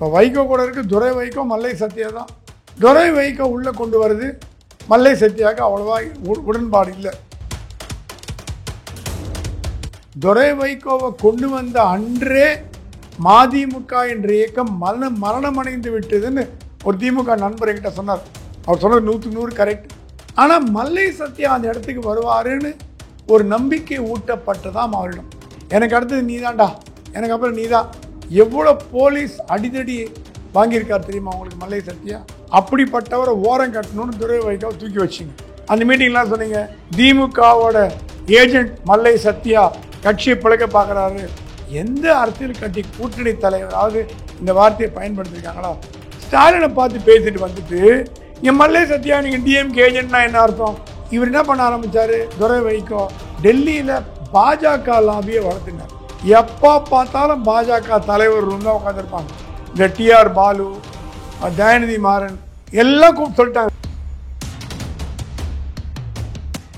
இப்போ வைகோ கூட இருக்குது துரை வைகோ, மல்லை சத்யா தான். துரை வைகோ உள்ளே கொண்டு வருது, மல்லை சத்யாவுக்கு அவ்வளோவா உடன்பாடு இல்லை. துரை வைகோவை கொண்டு வந்த அன்றே மதிமுக என்ற இயக்கம் மரணமடைந்து விட்டதுன்னு ஒரு திமுக நண்பர் என்கிட்ட சொன்னார். அவர் சொன்னது 100% கரெக்ட். ஆனால் மல்லை சத்யா அந்த இடத்துக்கு வருவாருன்னு ஒரு நம்பிக்கை ஊட்டப்பட்டதாம் அவரிடம். எனக்கு அடுத்தது நீதான்டா, எனக்கு அப்புறம் நீதான். எவ்வளோ போலீஸ் அடிதடி வாங்கியிருக்கார் தெரியுமா உங்களுக்கு மல்லை சத்யா? அப்படிப்பட்டவரை ஓரம் கட்டணும்னு துரை வைகோவை தூக்கி வச்சிங்க. அந்த மீட்டிங்லாம் சொன்னீங்க, திமுகவோட ஏஜென்ட் மல்லை சத்யா கட்சியை பிழைக்க பார்க்குறாரு. எந்த அரசியல் கட்சி கூட்டணி தலைவராவது இந்த வார்த்தையை பயன்படுத்திருக்காங்களா? ஸ்டாலினை பார்த்து பேசிட்டு வந்துட்டு என் மல்லை சத்யா நீங்கள் டிஎம்கே ஏஜென்ட்னா என்ன அர்த்தம்? இவர் என்ன பண்ண ஆரம்பித்தார்? துரை வைகோ டெல்லியில் பாஜக லாபியை வளர்த்துனார். எப்போ பார்த்தாலும் பாஜக தலைவர் தான் உட்காந்துருப்பாங்க. இந்த டிஆர் பாலு, தயாநிதி மாறன் எல்லாம் கூப்பிட்டு சொல்லிட்டாங்க.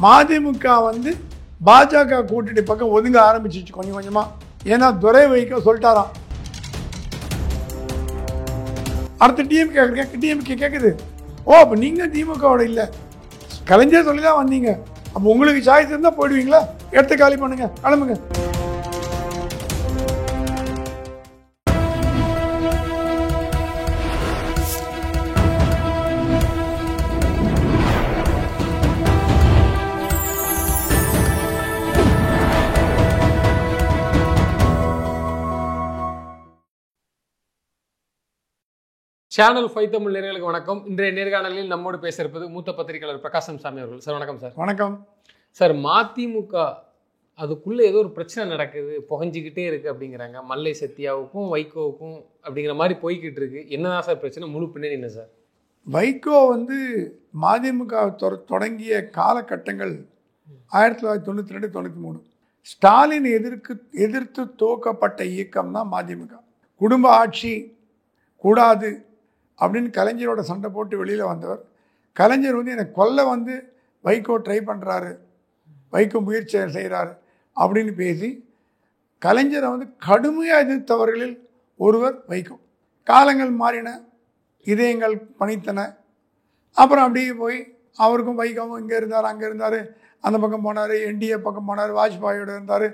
மதிமுக வந்து பாஜக கூட்டணி பக்கம் ஒதுங்க ஆரம்பிச்சிச்சு கொஞ்சம் கொஞ்சமாக. ஏன்னா துரை வைகோ சொல்லிட்டாராம். அடுத்த டிஎம்கே கேட்குது, ஓ அப்போ நீங்கள் திமுகவோட இல்லை, கலைஞர் சொல்லி தான் வந்தீங்க, அப்போ உங்களுக்கு சாய்ஸ் இருந்தால் போயிடுவீங்களா? எடுத்து காலி பண்ணுங்க, கிளம்புங்க. சேனல் 5 தமிழ் நேயர்களுக்கு வணக்கம். இன்றைய நேர்காணலில் நம்மோடு பேச இருப்பது மூத்த பத்திரிகையாளர் பிரகாசம் சாமி அவர்கள். சார் வணக்கம். சார் வணக்கம். சார், மதிமுக அதுக்குள்ளே ஏதோ ஒரு பிரச்சனை நடக்குது, புகஞ்சிக்கிட்டே இருக்குது அப்படிங்கிறாங்க. மல்லை சத்யாவுக்கும் வைகோவுக்கும் அப்படிங்கிற மாதிரி போய்கிட்டு இருக்கு. என்னதான் சார் பிரச்சனை? முழு பின்னணி என்ன சார்? வைகோ வந்து மதிமுக தொடங்கிய காலகட்டங்கள் 1992-93. ஸ்டாலின் எதிர்த்து துவக்கப்பட்ட இயக்கம் தான் மதிமுக. குடும்ப ஆட்சி கூடாது அப்படின்னு கலைஞரோட சண்டை போட்டு வெளியில் வந்தவர். கலைஞர் வந்து என்னை கொல்ல வந்து வைகோ ட்ரை பண்ணுறாரு, வைகோ முயற்சி செய்கிறாரு அப்படின்னு பேசி கலைஞரை வந்து கடுமையாக எதிர்த்தவர்களில் ஒருவர் வைகோ. காலங்கள் மாறின, இதயங்கள் பணித்தன. அப்புறம் அப்படியே போய் அவருக்கும் வைகோவும் இங்கே இருந்தார், அங்கே இருந்தார், அந்த பக்கம் போனார், என்டிஏ பக்கம் போனார், வாஜ்பாயோடு இருந்தார்,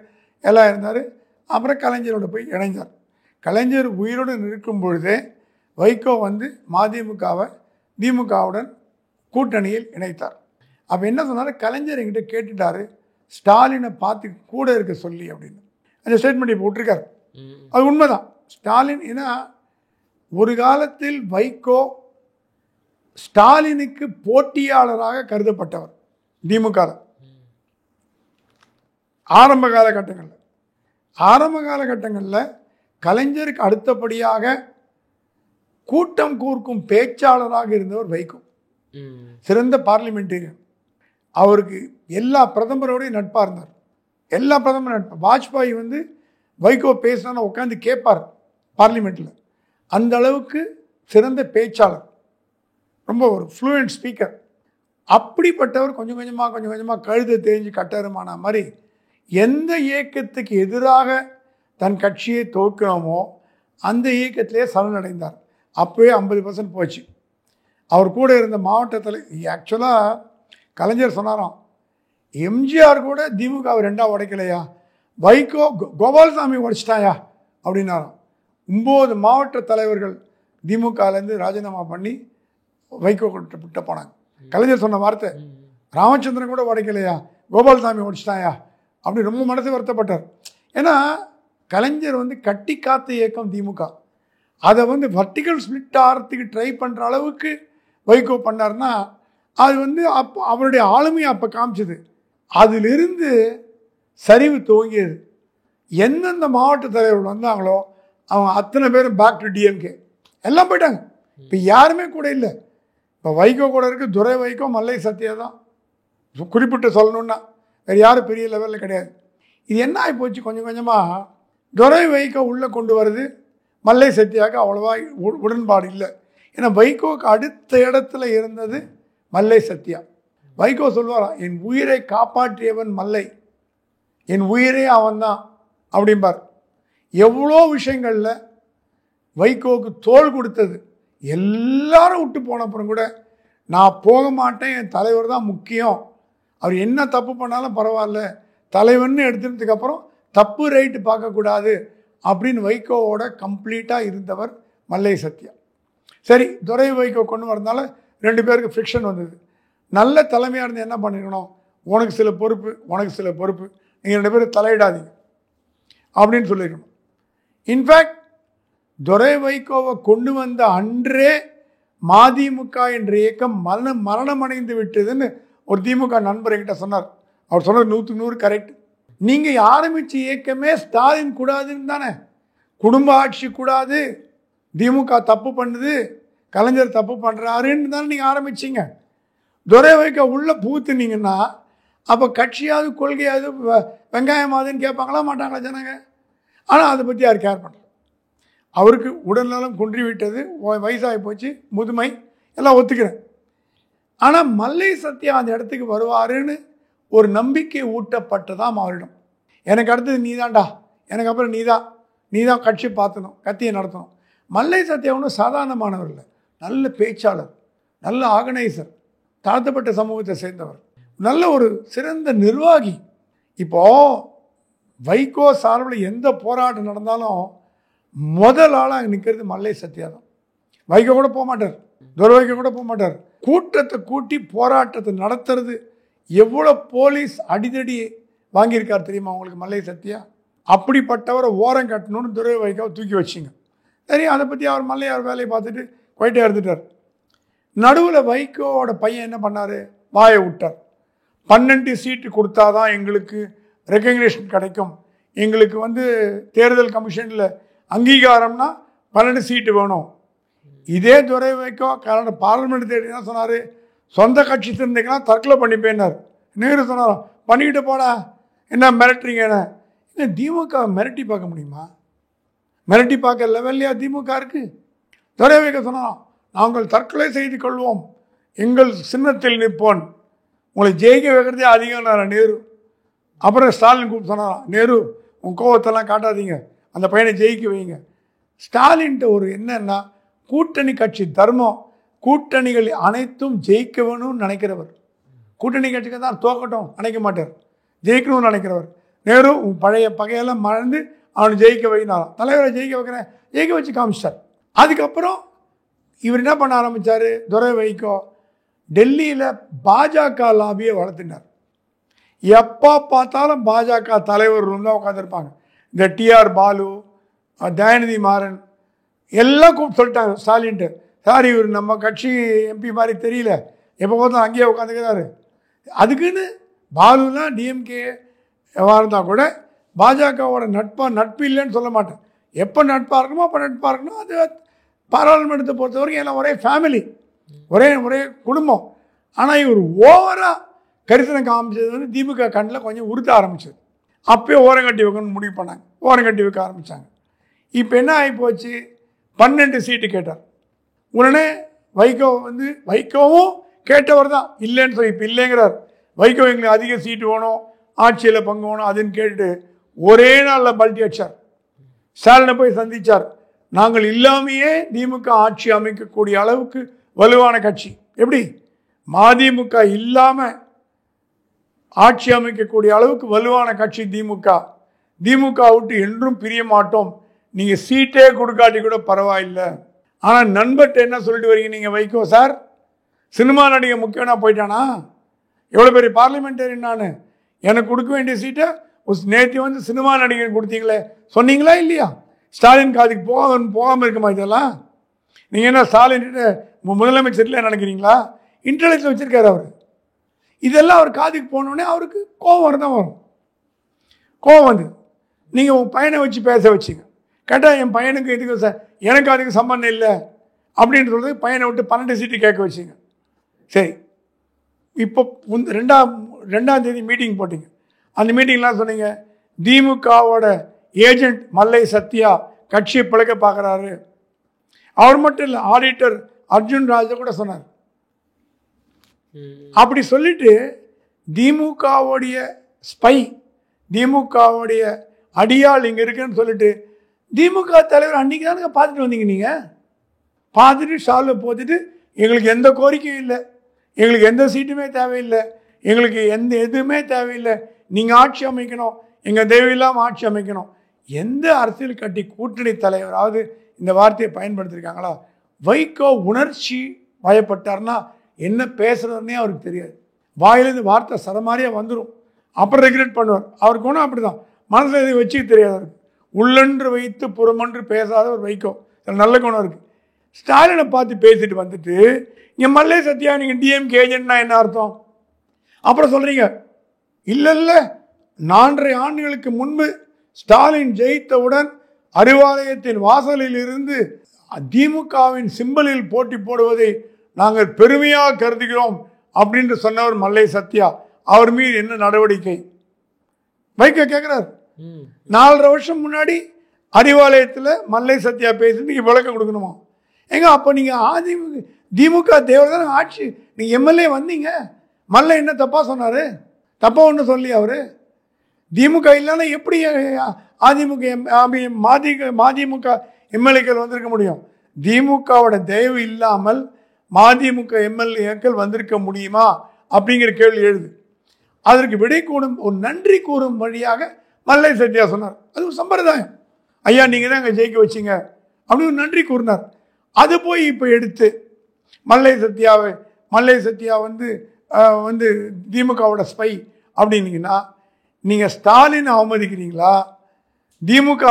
எல்லாம் இருந்தார். அப்புறம் கலைஞரோட போய் இணைந்தார். கலைஞர் உயிரோடு இருக்கும் பொழுதே வைகோ வந்து மதிமுகவை திமுகவுடன் கூட்டணியில் இணைத்தார். அப்போ என்ன சொன்னார்? கலைஞர் என்கிட்ட கேட்டுட்டாரு, ஸ்டாலினை பார்த்து கூட இருக்க சொல்லி அப்படின்னு. அந்த ஸ்டேட்மெண்ட் இப்போ விட்டுருக்காரு. அது உண்மைதான். ஸ்டாலின் ஏன்னா ஒரு காலத்தில் வைகோ ஸ்டாலினுக்கு போட்டியாளராக கருதப்பட்டவர் திமுக ஆரம்ப காலகட்டங்களில். கலைஞருக்கு அடுத்தபடியாக கூட்டம் கூர்க்கும் பேச்சாளராக இருந்தவர் வைகோ. சிறந்த பார்லிமெண்டேரியன். அவருக்கு எல்லா பிரதமரோடையும் நட்பாக இருந்தார். எல்லா பிரதமர் நட்பு. வாஜ்பாய் வந்து வைகோ பேசினா உட்காந்து கேட்பார் பார்லிமெண்ட்டில். அந்த அளவுக்கு சிறந்த பேச்சாளர், ரொம்ப ஒரு ஃப்ளூயன்ட் ஸ்பீக்கர். அப்படிப்பட்டவர் கொஞ்சம் கொஞ்சமாக கழுதை தேஞ்சு கட்டருமான மாதிரி எந்த இயக்கத்துக்கு எதிராக தன் கட்சியை துவக்கணுமோ அந்த இயக்கத்திலே சரணடைந்தார். அப்போவே 50% போச்சு. அவர் கூட இருந்த மாவட்டத்தில் ஆக்சுவலாக கலைஞர் சொன்னாராம், எம்ஜிஆர் கூட திமுகவை 2 உடைக்கலையா, வைகோ கோபால்சாமி உடைச்சிட்டாயா அப்படின்னாராம். 9 மாவட்ட தலைவர்கள் திமுகலேருந்து ராஜினாமா பண்ணி வைகோ விட்ட போனாங்க. கலைஞர் சொன்ன வார்த்தை, ராமச்சந்திரன் கூட உடைக்கலையா, கோபால்சாமி உடைச்சிட்டாயா அப்படி ரொம்ப மனசு வருத்தப்பட்டார். ஏன்னா கலைஞர் வந்து கட்டி காத்த இயக்கம் திமுக. அதை வந்து வர்டிகல் ஸ்பிளிட் ஆகிறதுக்கு ட்ரை பண்ணுற அளவுக்கு வைகோ பண்ணார்னா அது வந்து அப்போ அவருடைய ஆளுமையை அப்போ காமிச்சது. அதிலிருந்து சரிவு துவங்கியது. எந்தெந்த மாவட்ட தலைவர்கள் வந்தாங்களோ அவங்க அத்தனை பேரும் பேக் டு டிஎம்கே எல்லாம் போயிட்டாங்க. இப்போ யாருமே கூட இல்லை. இப்போ வைகோ கூட இருக்குது துரை வைகோ, மல்லை சத்யா தான் குறிப்பிட்டு சொல்லணுன்னா. வேறு யாரும் பெரிய லெவலில் கிடையாது. இது என்ன ஆகி போச்சு? கொஞ்சம் கொஞ்சமாக துரை வைகோ உள்ளே கொண்டு வருது, மல்லை சத்யாவுக்கு அவ்வளோவா உடன்பாடு இல்லை. ஏன்னா வைகோவுக்கு அடுத்த இடத்துல இருந்தது மல்லை சத்யா. வைகோ சொல்வாராம், என் உயிரை காப்பாற்றியவன் மல்லை, என் உயிரே அவன் தான் அப்படிம்பார். எவ்வளோ விஷயங்களில் வைகோவுக்கு தோள் கொடுத்தது. எல்லாரும் விட்டு போன அப்புறம் கூட நான் போக மாட்டேன், என் தலைவர் தான் முக்கியம், அவர் என்ன தப்பு பண்ணாலும் பரவாயில்ல, தலைவர்னு எடுத்ததுக்கப்புறம் தப்பு ரைட்டு பார்க்கக்கூடாது அப்படின்னு வைகோவோட கம்ப்ளீட்டாக இருந்தவர் மல்லை சத்யா. சரி, துரை வைகோ கொண்டு வரதுனால 2 பேருக்கு ஃப்ரிக்ஷன் வந்தது. நல்ல தலைமையாக இருந்து என்ன பண்ணிருக்கணும், உனக்கு சில பொறுப்பு, உனக்கு சில பொறுப்பு, நீங்கள் 2 பேரும் தலையிடாதீங்க அப்படின்னு சொல்லியிருக்கணும். இன்ஃபேக்ட் துரை வைகோவை கொண்டு வந்த அன்றே மதிமுக என்ற இயக்கம் மரணம் அடைந்து விட்டதுன்னு ஒரு திமுக நண்பர் என்கிட்ட சொன்னார். அவர் சொன்னது 100க்கு 100 கரெக்ட். நீங்கள் ஆரம்பித்த இயக்கமே ஸ்டாலின் கூடாதுன்னு தானே, குடும்ப ஆட்சி கூடாது, திமுக தப்பு பண்ணுது, கலைஞர் தப்பு பண்ணுறாருன்னு தானே நீங்கள் ஆரம்பிச்சிங்க. துரை வைகோ உள்ள பூத்துனீங்கன்னா அப்போ கட்சியாவது கொள்கையாவது வெங்காயமாவதுன்னு கேட்பாங்களா மாட்டாங்களா ஜனங்க? ஆனால் அதை பற்றி யார் கேர் பண்ணல. அவருக்கு உடல்நலம் குன்றி விட்டது, வயசாகி போச்சு, முதுமை எல்லாம் ஒத்துக்கிறேன். ஆனால் மல்லை சத்யா அந்த இடத்துக்கு வருவாருன்னு ஒரு நம்பிக்கை ஊட்டப்பட்டதாம் அவரிடம். எனக்கு அடுத்தது நீ தான்டா, எனக்கு அப்புறம் நீ தான் கட்சி பார்த்துணும், கத்தியை நடத்தணும். மல்லை சத்யா ஒன்றும் சாதாரணமானவர் இல்லை, நல்ல பேச்சாளர், நல்ல ஆர்கனைசர், தாழ்த்தப்பட்ட சமூகத்தை சேர்ந்தவர், நல்ல ஒரு சிறந்த நிர்வாகி. இப்போது வைகோ சார்பில் எந்த போராட்டம் நடந்தாலும் முதல் ஆளாக நிற்கிறது மல்லை சத்யா தான். வைகோ கூட போக மாட்டார், துரை வைகோ கூட போக மாட்டார். கூட்டத்தை கூட்டி போராட்டத்தை நடத்துறது எவ்வளோ போலீஸ் அடிதடி வாங்கியிருக்கார் தெரியுமா உங்களுக்கு மல்லை சத்யா? அப்படிப்பட்டவரை ஓரம் கட்டணும்னு துரை வைகோவை தூக்கி வச்சிங்க. சரி, அதை பற்றி அவர் மல்லையார் வேலையை பார்த்துட்டு போயிட்டே இருந்துட்டார். நடுவில் வைகோவோட பையன் என்ன பண்ணார், வாயை விட்டார். 12 சீட்டு கொடுத்தாதான் எங்களுக்கு ரெக்கக்னேஷன் கிடைக்கும், எங்களுக்கு தேர்தல் கமிஷனில் அங்கீகாரம்னா 12 சீட்டு வேணும். இதே துரை வைகோ பார்லிமெண்ட் தேடி என்ன சொன்னார், சொந்த கட்சி இருந்தீங்கன்னா தற்கொலை பண்ணிப்பேன்னார். நேரு சொன்னார், பண்ணிக்கிட்டு போடா, என்ன மிரட்டுறீங்க? என்ன திமுக மிரட்டி பார்க்க முடியுமா? மிரட்டி பார்க்க லெவல்லையா திமுக இருக்குது? துரை வைகோ சொன்னான், நாங்கள் தற்கொலை செய்து கொள்வோம், எங்கள் சின்னத்தில் நிற்போன், உங்களை ஜெயிக்க வைக்கிறதே அதிகம் நேரு. அப்புறம் ஸ்டாலின் கூப்பிட்டு சொன்னாராம், நேரு உன் கோவத்தெல்லாம் காட்டாதீங்க, அந்த பையனை ஜெயிக்க வைங்க. ஸ்டாலின்ட்ட ஒரு என்னன்னா கூட்டணி கட்சி தர்மம், கூட்டணிகள் அனைத்தும் ஜெயிக்க வேணும்னு நினைக்கிறவர். கூட்டணி கட்சிக்கு தான் தோக்கட்டும் நினைக்க மாட்டார், ஜெயிக்கணும்னு நினைக்கிறவர். நேரு உன் பழைய பகையெல்லாம் மறந்து அவனை ஜெயிக்க வைனாராம். தலைவரை ஜெயிக்க வைக்கிறேன், ஜெயிக்க வச்சு காமிச்சிட்டார். அதுக்கப்புறம் இவர் என்ன பண்ண ஆரம்பித்தார், துரை வைகோ டெல்லியில் பாஜக லாபியை வளர்த்தினார். எப்போ பார்த்தாலும் பாஜக தலைவர் தான் உட்காந்துருப்பாங்க. இந்த டிஆர் பாலு, தயாநிதி மாறன் எல்லாம் கூப்பிட்டு சொல்லிட்டாங்க ஸ்டாலின்ட்டு, சார் இவர் நம்ம கட்சி எம்பி மாதிரி தெரியல, எப்போ பார்த்தா அங்கேயே உட்காந்துக்கிறாரு. அதுக்குன்னு பாலுலாம் டிஎம்கே இருந்தால் கூட பாஜகவோட நட்பு இல்லைன்னு சொல்ல மாட்டேன். எப்போ நட்பாக இருக்கணுமோ அப்போ நட்பாக இருக்கணும். அது பாராளுமன்றத்தை பொறுத்த வரைக்கும் எல்லாம் ஒரே ஃபேமிலி, ஒரே குடும்பம். ஆனால் இவர் ஓவராக கரிசனம் காமிச்சது திமுக கண்ணில் கொஞ்சம் உறுத்த ஆரம்பிச்சது. அப்போயே ஓரங்கட்டி வைக்கணும்னு முடிவு பண்ணாங்க, ஓரங்கட்டி வைக்க ஆரம்பித்தாங்க. இப்போ என்ன ஆகி போச்சு, 12 சீட்டு கேட்டார். உடனே வைகோவும் கேட்டவர் தான், இல்லைன்னு சொல்லி இப்போ இல்லைங்கிறார். வைகோ எங்களுக்கு அதிக சீட்டு வேணும், ஆட்சியில் பங்கு வேணும் அதுன்னு கேட்டு ஒரே நாளில் பல்ட்டி அடிச்சார். ஸ்டாலினை போய் சந்தித்தார். நாங்கள் இல்லாமையே திமுக ஆட்சி அமைக்கக்கூடிய அளவுக்கு வலுவான கட்சி. எப்படி மதிமுக இல்லாமல் ஆட்சி அமைக்கக்கூடிய அளவுக்கு வலுவான கட்சி திமுக விட்டு என்றும் பிரிய மாட்டோம், நீங்கள் சீட்டே கொடுக்காட்டி கூட பரவாயில்லை. ஆனால் நண்பர்கிட்ட என்ன சொல்லிட்டு வரீங்க நீங்கள், வைகோ சார் சினிமா நடிகை முக்கியம்னா போயிட்டானா, எவ்வளோ பெரிய பார்லிமெண்டேரியன் நான், எனக்கு கொடுக்க வேண்டிய சீட்டை நேற்று சினிமா நடிகர் கொடுத்தீங்களே, சொன்னீங்களா இல்லையா? ஸ்டாலின் காதுக்கு போகாமல் இருக்குமா இதெல்லாம்? நீங்கள் என்ன ஸ்டாலின் முதலமைச்சர்ல நினைக்கிறீங்களா? இன்டெலிஜென்ஸ் வச்சுருக்காரு அவர். இதெல்லாம் அவர் காதுக்கு போனோடனே அவருக்கு கோபம் தான் வரும். கோபம் வந்து நீங்கள் உங்கள் பையனை வச்சு பேச வச்சுங்க. கேட்டால் என் பையனுக்கு இதுக்கு எனக்கு அதுக்கு சம்பந்தம் இல்லை அப்படின்னு சொல்கிறது, பையனை விட்டு 12 சீட்டு கேட்க வச்சுங்க. சரி, இப்போ 2ஆம் தேதி மீட்டிங் போட்டிங்க. அந்த மீட்டிங்லாம் சொன்னீங்க, திமுகவோட ஏஜென்ட் மல்லை சத்யா கட்சியை பிழைக்க பார்க்குறாரு. அவர் மட்டும் இல்லை, ஆடிட்டர் அர்ஜுன் ராஜா கூட சொன்னார். அப்படி சொல்லிட்டு திமுகவுடைய ஸ்பை, திமுகவுடைய அடியாள் இங்கே இருக்குன்னு சொல்லிட்டு திமுக தலைவர் அன்றைக்கி தானுங்க பார்த்துட்டு வந்தீங்க. நீங்கள் பார்த்துட்டு ஷாலில் போட்டுட்டு எங்களுக்கு எந்த கோரிக்கையும் இல்லை, எங்களுக்கு எந்த சீட்டுமே தேவையில்லை, எங்களுக்கு எந்த எதுவுமே தேவையில்லை, நீங்கள் ஆட்சி அமைக்கணும், எங்கள் தேவையில்லாமல் ஆட்சி அமைக்கணும். எந்த அரசியல் கட்சி கூட்டணி தலைவராவது இந்த வார்த்தையை பயன்படுத்தியிருக்காங்களா? வைகோ உணர்ச்சி வயப்பட்டார்னா என்ன பேசுகிறதுனே அவருக்கு தெரியாது. வாயிலிருந்து வார்த்தை சரமாரியாக வந்துடும், அப்புறம் ரெகுலேட் பண்ணுவார். அவருக்கு ஒன்றும் அப்படி தான், மனசில் எதுவும் வச்சுக்க தெரியாது அவருக்கு. உள்ளன்று வைத்து புறமன்று பேசாத ஒரு வைகோ, நல்ல குணம் இருக்குது. ஸ்டாலினை பார்த்து பேசிட்டு வந்துட்டு இங்கே மல்லை சத்யா நீங்கள் டிஎம்கே ஏஜென்ட்னா என்ன அர்த்தம்? அப்புறம் சொல்கிறீங்க இல்லை 4.5 ஆண்டுகளுக்கு முன்பு ஸ்டாலின் ஜெயித்தவுடன் அறிவாலயத்தின் வாசலில் இருந்து திமுகவின் சிம்பலில் போட்டி போடுவதை நாங்கள் பெருமையாக கருதுகிறோம் அப்படின்னு சொன்னவர் மல்லை சத்யா. அவர் மீது என்ன நடவடிக்கை? வைகோ கேட்குறார். 4.5 வருஷம் முன்னாடி அறிவாலயத்தில் மல்லை சத்யா பேசி விளக்கம் கொடுக்கணுமா? ஏங்க அப்போ நீங்கள் திமுக தேவர் தானே ஆட்சி, நீங்கள் எம்எல்ஏ வந்தீங்க, மல்லை என்ன தப்பாக சொன்னார்? தப்பாக ஒன்றும் சொல்லி அவர் திமுக இல்லைன்னா எப்படி மதிமுக எம்எல்ஏக்கள் வந்திருக்க முடியும்? திமுகவோட தயவு இல்லாமல் மதிமுக எம்எல்ஏக்கள் வந்திருக்க முடியுமா அப்படிங்கிற கேள்வி எழுது. அதற்கு விடை கூடும் ஒரு நன்றி கூறும் வழியாக மல்லை சத்யா சொன்னார். அது ஒரு சம்பிரதாயம். ஐயா நீங்கள் தான் அங்கே ஜெயிக்க வச்சிங்க அப்படின்னு ஒரு நன்றி கூறினார். அது போய் இப்போ எடுத்து மல்லை சத்யா வந்து திமுகவோட ஸ்பை அப்படின்னீங்கன்னா நீங்கள் ஸ்டாலினை அவமதிக்கிறீங்களா, திமுக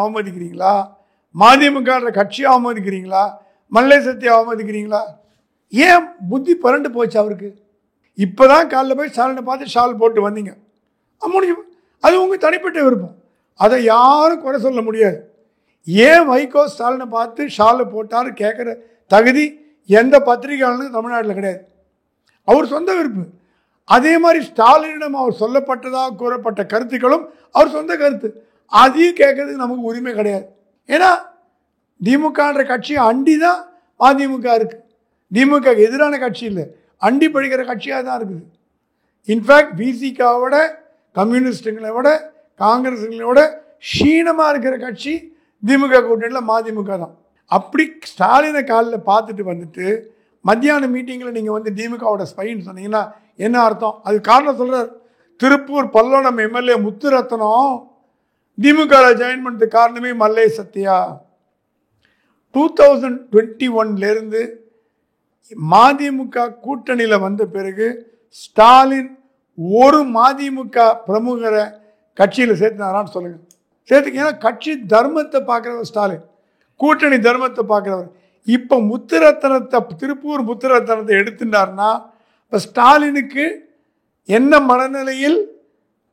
அவமதிக்கிறீங்களா, மதிமுக கட்சியை அவமதிக்கிறீங்களா, மல்லை சத்யா அவமதிக்கிறீங்களா? ஏன் புத்தி பரண்டு போச்சு அவருக்கு? இப்போ தான் காலைல போய் ஸ்டாலினை பார்த்து ஷால் போட்டு வந்தீங்க, முடியும். அது உங்கள் தனிப்பட்ட விருப்பம், அதை யாரும் குறை சொல்ல முடியாது. ஏன் வைகோ ஸ்டாலினை பார்த்து ஷாலை போட்டார் கேட்குற தகுதி எந்த பத்திரிகையாளனுக்கும் தமிழ்நாட்டில் கிடையாது. அவர் சொந்த விருப்பு. அதே மாதிரி ஸ்டாலினிடம் அவர் சொல்லப்பட்டதாக கூறப்பட்ட கருத்துக்களும் அவர் சொந்த கருத்து, அதையும் கேட்கறதுக்கு நமக்கு உரிமை கிடையாது. ஏன்னா திமுகன்ற கட்சி அண்டி தான் மதிமுக இருக்குது. திமுக எதிரான கட்சி இல்லை, அண்டி படிக்கிற கட்சியாக தான் இருக்குது. இன்ஃபேக்ட் விசிகாவோட கம்யூனிஸ்டுங்களை விட காங்கிரஸுங்களை விட க்ஷீணமாக இருக்கிற கட்சி திமுக கூட்டணியில் மதிமுக தான். அப்படி ஸ்டாலினை காலில் பார்த்துட்டு வந்துட்டு மத்தியான மீட்டிங்கில் நீங்கள் வந்து திமுகவோட ஸ்பைன்னு சொன்னீங்கன்னா என்ன அர்த்தம்? அது காரணம் சொல்கிறார். திருப்பூர் பல்லடம் எம்எல்ஏ முத்துரத்னம் திமுகவில் ஜாயின் பண்ணுறதுக்கு காரணமே மல்லை சத்யா. 2021 மதிமுக கூட்டணியில் வந்த பிறகு ஸ்டாலின் ஒரு மதிமுக பிரமுகரை கட்சியில் சேர்த்துனாரான்னு சொல்லுங்கள். சேர்த்துக்கீங்கன்னா கட்சி தர்மத்தை பார்க்குறவர் ஸ்டாலின், கூட்டணி தர்மத்தை பார்க்குறவர். இப்போ முத்துரத்னத்தை, திருப்பூர் முத்துரத்னத்தை எடுத்துட்டார்னா இப்போ ஸ்டாலினுக்கு என்ன மனநிலையில்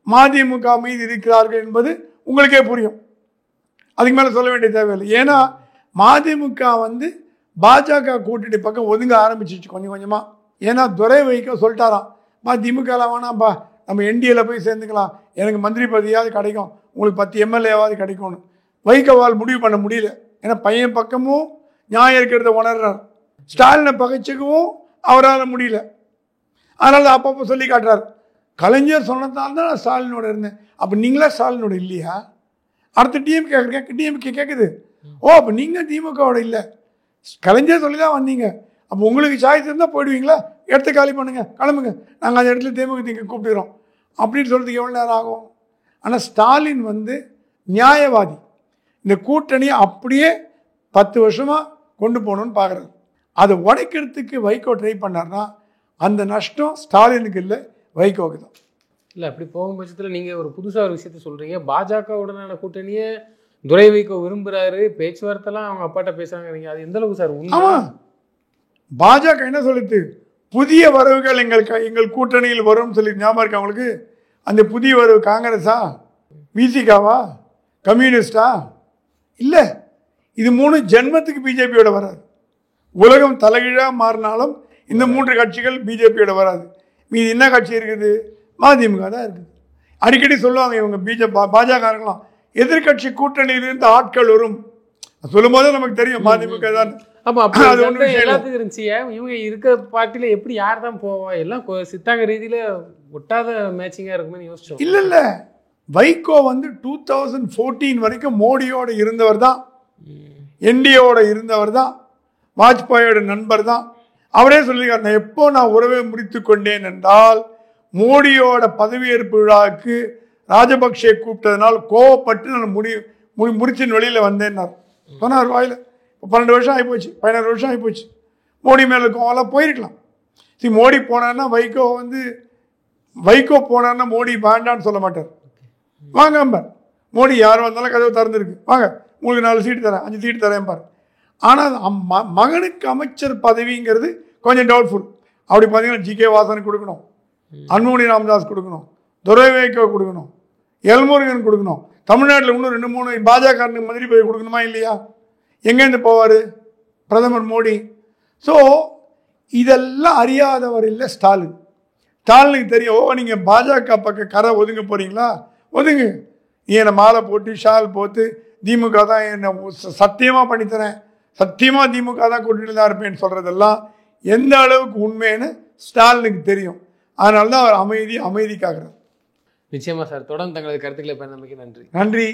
மதிமுக மீது இருக்கிறார்கள் என்பது உங்களுக்கே புரியும். அதுக்கு மேலே சொல்ல வேண்டிய தேவையில்லை. ஏன்னா மதிமுக வந்து பாஜக கூட்டணி பக்கம் ஒதுங்க ஆரம்பிச்சிச்சு கொஞ்சம் கொஞ்சமாக. ஏன்னா துரை வைகோ சொல்லிட்டாராம், திமுகலாம் வேணாம்ப்பா, நம்ம என்டிஏல போய் சேர்ந்துக்கலாம், எனக்கு மந்திரி பதவியாவது கிடைக்கும், உங்களுக்கு 10 எம்எல்ஏவாவது கிடைக்கும்னு. வைகோவால் முடிவு பண்ண முடியல. ஏன்னா பையன் பக்கமும் நியாயம் இருக்கிறத உணர்றார், ஸ்டாலினை பகைச்சிக்கவும் அவரால் முடியல. அதனால அப்பப்போ சொல்லி காட்டுறார், கலைஞர் சொன்னதால் தான் நான் ஸ்டாலினோட இருந்தேன். அப்போ நீங்களா ஸ்டாலினோட இல்லையா? அடுத்த டிஎம்கே கேட்குது, ஓ அப்போ நீங்கள் திமுகவோட இல்லை, கலைஞர் சொல்லி தான் வந்தீங்க, அப்போ உங்களுக்கு சாய்ஸ் இருந்தால் போயிடுவீங்களா? இடத்த காலி பண்ணுங்க, கிளம்புங்க, நாங்கள் அந்த இடத்துல தேமுதிக கூப்பிட்டுக்கிறோம் அப்படின்னு சொல்கிறதுக்கு எவ்வளோ நேரம் ஆகும்? ஆனால் ஸ்டாலின் வந்து நியாயவாதி. இந்த கூட்டணியை அப்படியே 10 வருஷமாக கொண்டு போகணுன்னு பார்க்குறாரு. அதை உடைக்கிறதுக்கு வைகோ ட்ரை பண்ணார்னா அந்த நஷ்டம் ஸ்டாலினுக்கு இல்லை, வைகோவுக்கு தான். இல்லை அப்படி போகும் பட்சத்தில் நீங்கள் ஒரு புதுசாக ஒரு விஷயத்த சொல்கிறீங்க, பாஜகவுடனான கூட்டணியை துரை வைகோ விரும்புகிறாரு, பேச்சுவார்த்தைலாம் அவங்க அப்பாட்ட பேசுகிறாங்க. அது எந்த அளவுக்கு சார் உண்மை? ஆமாம், பாஜக என்ன சொல்லிட்டு புதிய வரவுகள் எங்கள் கூட்டணியில் வரும்னு சொல்லி ஞாபகம் இருக்கு அவங்களுக்கு? அந்த புதிய வரவு காங்கிரஸா, விசிகாவா, கம்யூனிஸ்டா? இல்லை, இது 3 ஜென்மத்துக்கு பிஜேபியோட வராது. உலகம் தலைகீழாக மாறினாலும் இந்த 3 கட்சிகள் பிஜேபியோட வராது. மீது என்ன கட்சி இருக்குது? மதிமுக தான் இருக்குது. அடிக்கடி சொல்லுவாங்க இவங்க பாஜக இருக்கலாம், எதிர்கட்சி கூட்டணியிலிருந்து ஆட்கள் வரும் சொல்லும் போது நமக்கு தெரியும் மதிமுக தான். எல்லாத்துக்கும் இருந்துச்சு. இவங்க இருக்க பார்ட்டில எப்படி யார் தான் போவா? எல்லாம் சித்தாங்க ரீதியில ஒட்டாத மேட்சிங்கா இருக்குமே யோசிச்சோம். இல்ல வைகோ வந்து 2014 வரைக்கும் மோடியோட இருந்தவர் தான், என்டிஏவோட இருந்தவர் தான், வாஜ்பாயோட நண்பர் தான். அவரே சொல்லியிருக்கார், நான் எப்போ நான் உறவை முறித்து கொண்டேன் என்றால் மோடியோட பதவியேற்பு விழாவுக்கு ராஜபக்சே கூப்பிட்டதுனால கோவப்பட்டு நான் முறிச்சின் வெளியில் வந்தேன்னார் சொன்னார் வாயில். 12 வருஷம் ஆகிப்போச்சு, 16 வருஷம் ஆகிப்போச்சு. மோடி மேலே கோவெல்லாம் போயிருக்கலாம். சரி, மோடி போனார்னா வைகோ போனார்னா மோடி வேண்டான்னு சொல்ல மாட்டார். வாங்க பார், மோடி யார் வந்தாலும் கதவு திறந்துருக்கு, வாங்க உங்களுக்கு 4 சீட்டு தரேன், 5 சீட்டு தரேன் பார். ஆனால் மகனுக்கு அமைச்சர் பதவிங்கிறது கொஞ்சம் டவுட்ஃபுல். அப்படி பார்த்தீங்கன்னா ஜி.கே. வாசனுக்கு கொடுக்கணும், அன்புமணி ராமதாஸ் கொடுக்கணும், துரை வைகோ கொடுக்கணும், எல்முருகன் கொடுக்கணும். தமிழ்நாட்டில் இன்னும் 2-3 பாஜகனுக்கு மந்திரி பதவி கொடுக்கணுமா இல்லையா? எங்கேருந்து போவார் பிரதமர் மோடி? ஸோ இதெல்லாம் அறியாதவர் இல்லை ஸ்டாலின். ஸ்டாலினுக்கு தெரியும், ஓ நீங்கள் பாஜக பக்கம் கரை ஒதுங்க போகிறீங்களா, ஒதுங்கு. நீ என்னை மாலை போட்டு ஷால் போட்டு திமுக தான் என்னை சத்தியமாக பண்ணித்தரேன், சத்தியமாக திமுக தான் கூட்டிட்டு தான் இருப்பேன்னு சொல்கிறதெல்லாம் எந்த அளவுக்கு உண்மைன்னு ஸ்டாலினுக்கு தெரியும். அதனால தான் அவர் அமைதிக்காகிறார். நிச்சயமா சார். தொடர்ந்து தங்களது கருத்துக்களை பயணமைக்கு நன்றி. நன்றி.